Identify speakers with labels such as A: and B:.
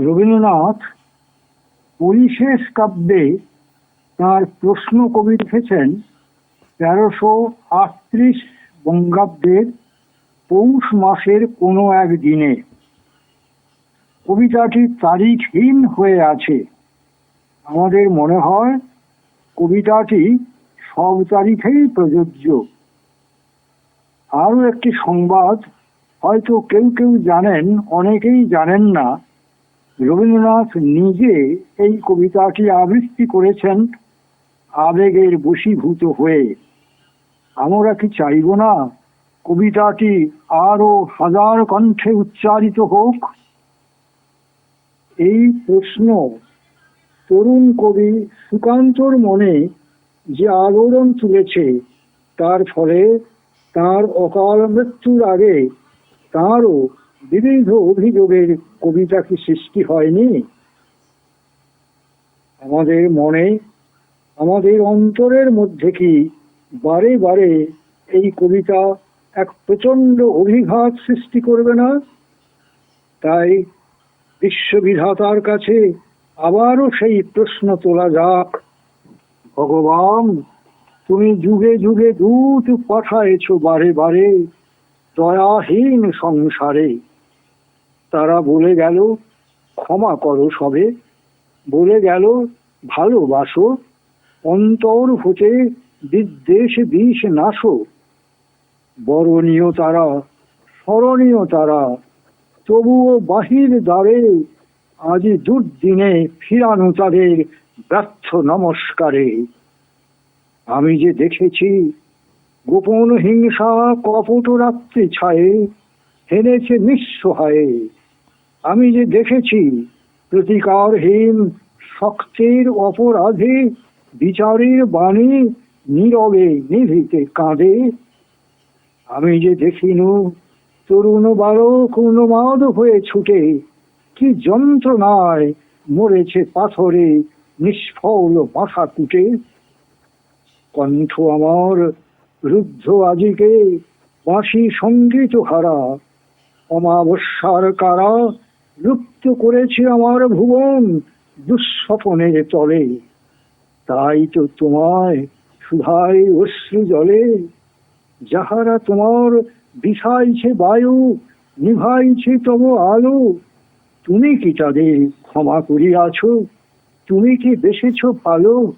A: রবীন্দ্রনাথ পরিশেষ কাব্যে তাঁর প্রশ্ন কবি লিখেছেন ১৩৩৮ বঙ্গাব্দের পৌষ মাসের কোনো এক দিনে। কবিতাটি তারিখহীন হয়ে আছে। আমাদের মনে হয় কবিতাটি সব তারিখেই প্রযোজ্য। আরও একটি সংবাদ হয়তো কেউ কেউ জানেন, অনেকেই জানেন না। রবীন্দ্রনাথ নিজে এই কবিতাটি আবৃত্তি করেছেন আবেগের বশীভূত হয়ে। আমরা কি চাইব না কবিতাটি আরো হাজার কণ্ঠে উচ্চারিত হোক? এই প্রশ্ন তরুণ কবি সুকান্তর মনে যে আলোড়ন তুলেছে, তার ফলে তার অকাল মৃত্যুর আগে তাঁরও বিবিধ অভিযোগের কবিতা কি সৃষ্টি হয়নি? আমাদের মনে, আমাদের অন্তরের মধ্যে কি বারে বারে এই কবিতা এক প্রচন্ড অভিঘাত সৃষ্টি করবে না? তাই বিশ্ববিধাতার কাছে আবারও সেই প্রশ্ন তোলা যাক, ভগবান, তুমি যুগে যুগে দূত পাঠায়েছ বারে বারে দয়াহীন সংসারে। তারা বলে গেল ক্ষমা করো সবে, বলে গেল ভালোবাসো, অন্তর হতে বিদ্বেষ বিষ নাশো। বরণীয় তারা, স্মরণীয় তারা, তবুও বাহির দ্বারে আজ দুর্দিনে ফিরানো তাদের ব্যর্থ নমস্কারে। আমি যে দেখেছি গোপন হিংসা কপট রাত্রি ছায়ে হেনেছে নিঃসহায়ে। আমি যে দেখেছি প্রতিকারহীন শক্তের অপরাধে বিচারের বাণী নীরবে নিভৃতে কাঁদে। আমি যে দেখিনু তরুণ বালক উন্মাদ হয়ে ছুটে কি যন্ত্রণায় মরেছে পাথরে নিষ্ফল মাথা কুটে। কণ্ঠ আমার রুদ্ধ আজিকে বাঁশি সঙ্গীত হারা, অমাবস্যার কারা লুপ্ত করেছে আমার ভুবন দুঃস্বপনের তলে। তাই তো তোমায় সুধাই অশ্রু জলে, যাহারা তোমার বিষাইছে বায়ু নিভাইছে তব আলো। তুমি কি তাদের ক্ষমা করিয়াছ? তুমি কি বেসেছ ভালো?